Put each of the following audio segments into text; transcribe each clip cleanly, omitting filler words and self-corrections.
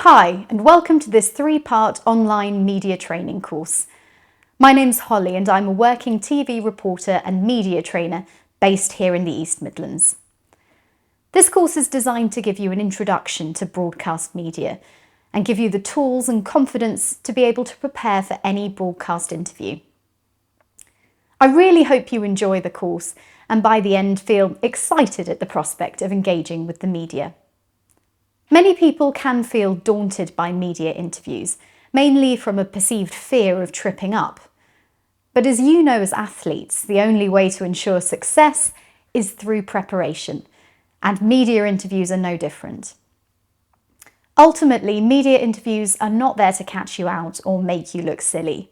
Hi, and welcome to this three-part online media training course. My name's Hollie and I'm a working TV reporter and media trainer based here in the East Midlands. This course is designed to give you an introduction to broadcast media and give you the tools and confidence to be able to prepare for any broadcast interview. I really hope you enjoy the course and by the end feel excited at the prospect of engaging with the media. Many people can feel daunted by media interviews, mainly from a perceived fear of tripping up. But as you know as athletes, the only way to ensure success is through preparation, and media interviews are no different. Ultimately, media interviews are not there to catch you out or make you look silly.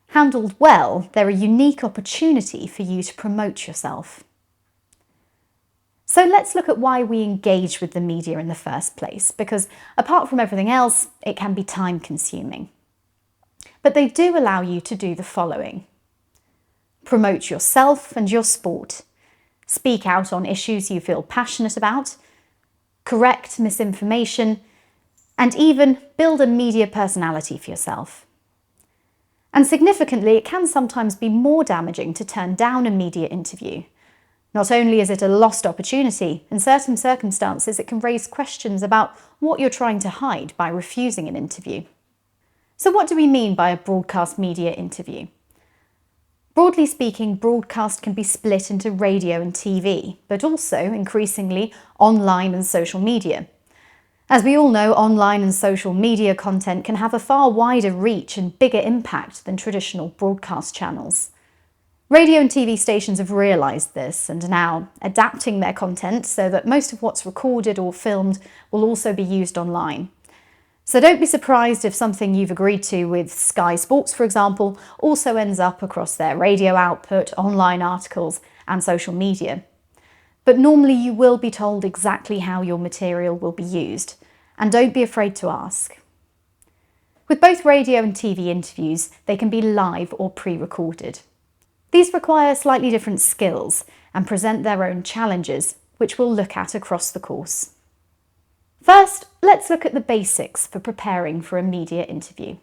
Handled well, they're a unique opportunity for you to promote yourself. So let's look at why we engage with the media in the first place, because apart from everything else, it can be time consuming. But they do allow you to do the following: promote yourself and your sport, speak out on issues you feel passionate about, correct misinformation, and even build a media personality for yourself. And significantly, it can sometimes be more damaging to turn down a media interview. Not only is it a lost opportunity, in certain circumstances it can raise questions about what you're trying to hide by refusing an interview. So what do we mean by a broadcast media interview? Broadly speaking, broadcast can be split into radio and TV, but also, increasingly, online and social media. As we all know, online and social media content can have a far wider reach and bigger impact than traditional broadcast channels. Radio and TV stations have realised this and are now adapting their content so that most of what's recorded or filmed will also be used online. So don't be surprised if something you've agreed to with Sky Sports, for example, also ends up across their radio output, online articles and social media. But normally you will be told exactly how your material will be used, and don't be afraid to ask. With both radio and TV interviews, they can be live or pre-recorded. These require slightly different skills and present their own challenges, which we'll look at across the course. First, let's look at the basics for preparing for a media interview.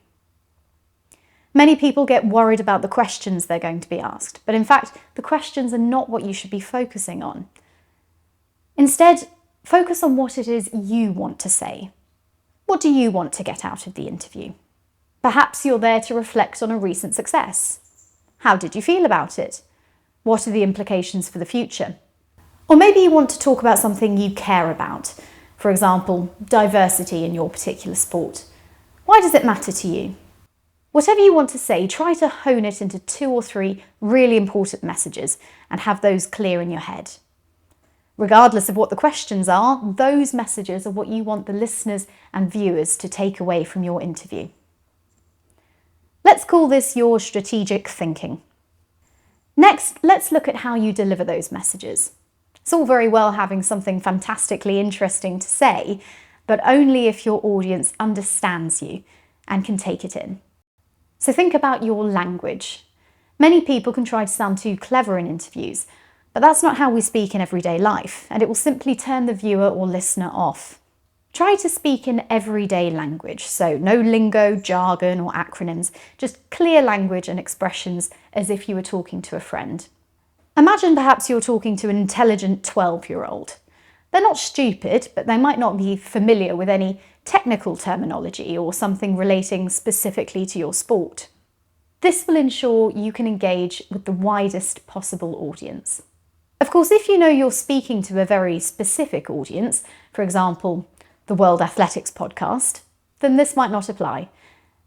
Many people get worried about the questions they're going to be asked, but in fact, the questions are not what you should be focusing on. Instead, focus on what it is you want to say. What do you want to get out of the interview? Perhaps you're there to reflect on a recent success. How did you feel about it? What are the implications for the future? Or maybe you want to talk about something you care about. For example, diversity in your particular sport. Why does it matter to you? Whatever you want to say, try to hone it into 2 or 3 really important messages and have those clear in your head. Regardless of what the questions are, those messages are what you want the listeners and viewers to take away from your interview. Let's call this your strategic thinking. Next, let's look at how you deliver those messages. It's all very well having something fantastically interesting to say, but only if your audience understands you and can take it in. So think about your language. Many people can try to sound too clever in interviews, but that's not how we speak in everyday life, and it will simply turn the viewer or listener off. Try to speak in everyday language, so no lingo, jargon or acronyms, just clear language and expressions as if you were talking to a friend. Imagine perhaps you're talking to an intelligent 12-year-old. They're not stupid, but they might not be familiar with any technical terminology or something relating specifically to your sport. This will ensure you can engage with the widest possible audience. Of course, if you know you're speaking to a very specific audience, for example, the World Athletics podcast, then this might not apply.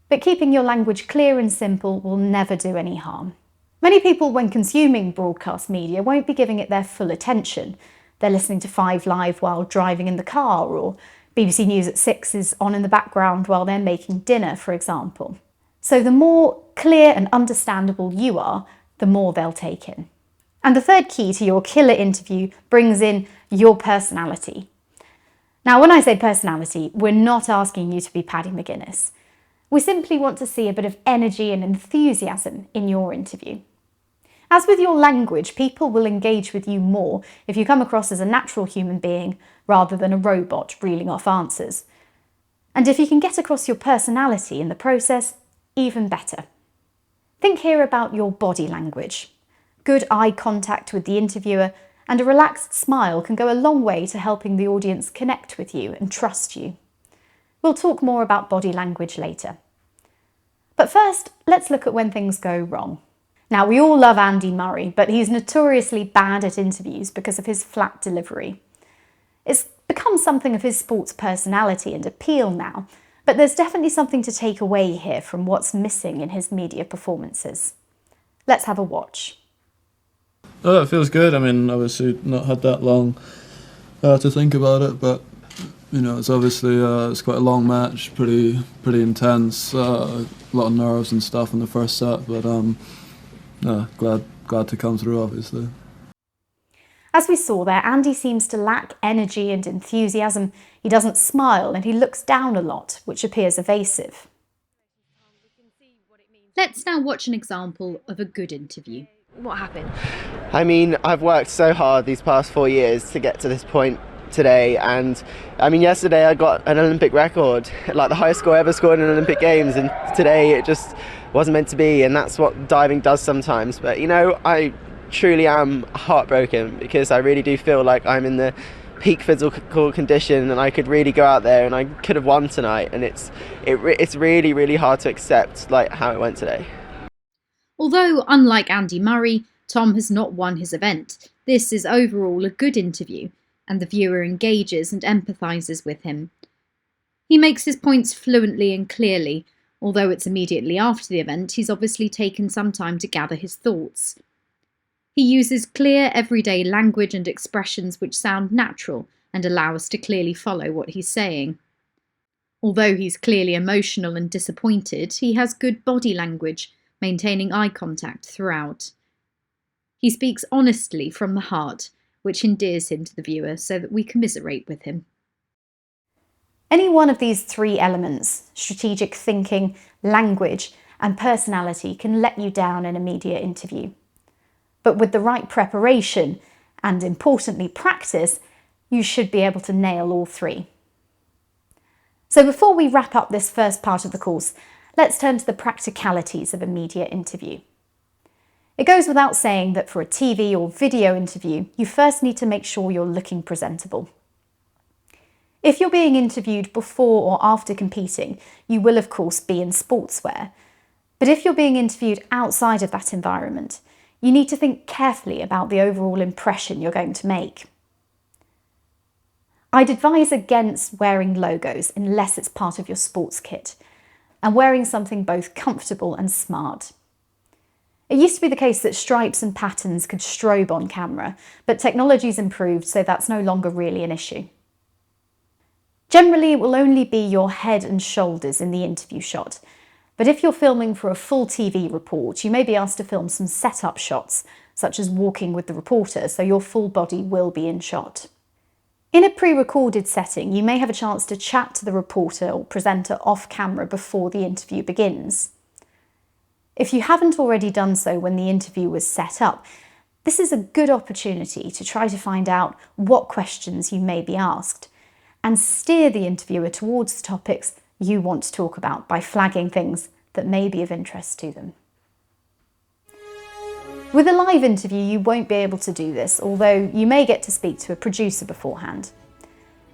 But keeping your language clear and simple will never do any harm. Many people, when consuming broadcast media, won't be giving it their full attention. They're listening to 5 Live while driving in the car, or BBC News at 6 is on in the background while they're making dinner, for example. So the more clear and understandable you are, the more they'll take in. And the third key to your killer interview brings in your personality. Now, when I say personality, we're not asking you to be Paddy McGuinness. We simply want to see a bit of energy and enthusiasm in your interview. As with your language, people will engage with you more if you come across as a natural human being rather than a robot reeling off answers. And if you can get across your personality in the process, even better. Think here about your body language. Good eye contact with the interviewer and a relaxed smile can go a long way to helping the audience connect with you and trust you. We'll talk more about body language later. But first, let's look at when things go wrong. Now, we all love Andy Murray, but he's notoriously bad at interviews because of his flat delivery. It's become something of his sports personality and appeal now, but there's definitely something to take away here from what's missing in his media performances. Let's have a watch. Oh, it feels good. I mean, obviously not had that long to think about it, but you know, it's obviously it's quite a long match, pretty intense, a lot of nerves and stuff in the first set, but glad to come through, obviously. As we saw there, Andy seems to lack energy and enthusiasm. He doesn't smile and he looks down a lot, which appears evasive. Let's now watch an example of a good interview. What happened? I mean, I've worked so hard these past 4 years to get to this point today, and I mean, yesterday I got an Olympic record, like the highest score ever scored in Olympic Games, and today it just wasn't meant to be, and that's what diving does sometimes. But you know, I truly am heartbroken because I really do feel like I'm in the peak physical condition and I could really go out there and I could have won tonight, and it's really hard to accept like how it went today. Although, unlike Andy Murray, Tom has not won his event, this is overall a good interview, and the viewer engages and empathises with him. He makes his points fluently and clearly. Although it's immediately after the event, he's obviously taken some time to gather his thoughts. He uses clear, everyday language and expressions which sound natural and allow us to clearly follow what he's saying. Although he's clearly emotional and disappointed, he has good body language, maintaining eye contact throughout. He speaks honestly from the heart, which endears him to the viewer so that we commiserate with him. Any one of these three elements, strategic thinking, language, and personality, can let you down in a media interview. But with the right preparation, and importantly practice, you should be able to nail all three. So before we wrap up this first part of the course, let's turn to the practicalities of a media interview. It goes without saying that for a TV or video interview, you first need to make sure you're looking presentable. If you're being interviewed before or after competing, you will of course be in sportswear. But if you're being interviewed outside of that environment, you need to think carefully about the overall impression you're going to make. I'd advise against wearing logos unless it's part of your sports kit, and wearing something both comfortable and smart. It used to be the case that stripes and patterns could strobe on camera, but technology's improved, so that's no longer really an issue. Generally, it will only be your head and shoulders in the interview shot, but if you're filming for a full TV report, you may be asked to film some setup shots, such as walking with the reporter, so your full body will be in shot. In a pre-recorded setting, you may have a chance to chat to the reporter or presenter off camera before the interview begins. If you haven't already done so when the interview was set up, this is a good opportunity to try to find out what questions you may be asked and steer the interviewer towards the topics you want to talk about by flagging things that may be of interest to them. With a live interview, you won't be able to do this, although you may get to speak to a producer beforehand.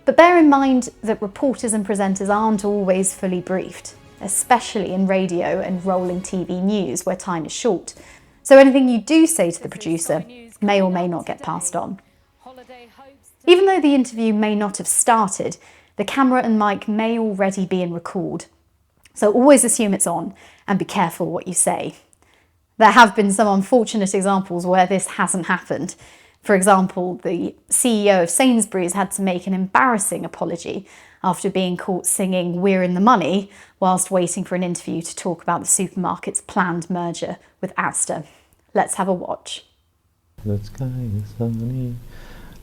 But bear in mind that reporters and presenters aren't always fully briefed, especially in radio and rolling TV news where time is short. So anything you do say to the producer may or may not get passed on. Even though the interview may not have started, the camera and mic may already be in record. So always assume it's on and be careful what you say. There have been some unfortunate examples where this hasn't happened. For example, the CEO of Sainsbury's had to make an embarrassing apology after being caught singing "We're in the Money" whilst waiting for an interview to talk about the supermarket's planned merger with Asda. Let's have a watch. The sky is sunny.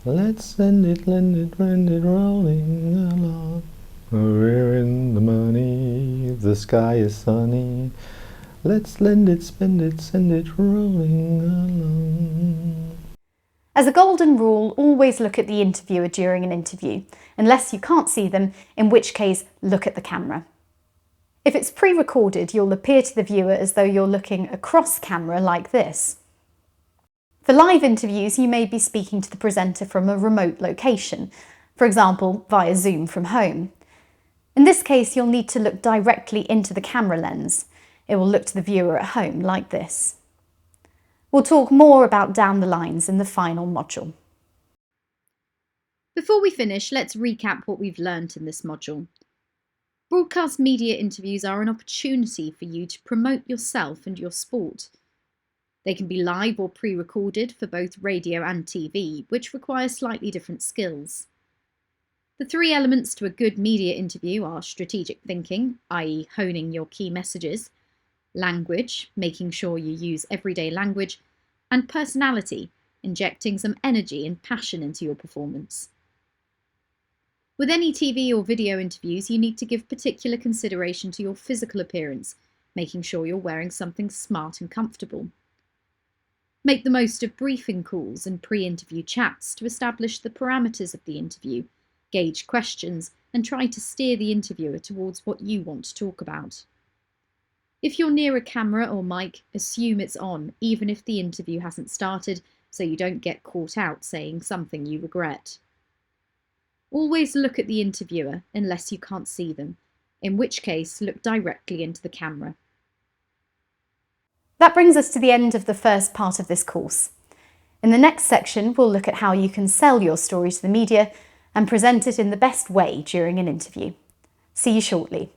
Let's send it rolling along. We're in the money. The sky is sunny. Let's lend it, spend it, send it rolling along. As a golden rule, always look at the interviewer during an interview, unless you can't see them, in which case look at the camera. If it's pre-recorded, you'll appear to the viewer as though you're looking across camera like this. For live interviews, you may be speaking to the presenter from a remote location, for example, via Zoom from home. In this case, you'll need to look directly into the camera lens. It will look to the viewer at home like this. We'll talk more about down the lines in the final module. Before we finish, let's recap what we've learned in this module. Broadcast media interviews are an opportunity for you to promote yourself and your sport. They can be live or pre-recorded for both radio and TV, which require slightly different skills. The three elements to a good media interview are strategic thinking, i.e. honing your key messages, language, making sure you use everyday language, and personality, injecting some energy and passion into your performance. With any TV or video interviews, you need to give particular consideration to your physical appearance, making sure you're wearing something smart and comfortable. Make the most of briefing calls and pre-interview chats to establish the parameters of the interview, gauge questions, and try to steer the interviewer towards what you want to talk about. If you're near a camera or mic, assume it's on, even if the interview hasn't started, so you don't get caught out saying something you regret. Always look at the interviewer unless you can't see them, in which case look directly into the camera. That brings us to the end of the first part of this course. In the next section, we'll look at how you can sell your story to the media and present it in the best way during an interview. See you shortly.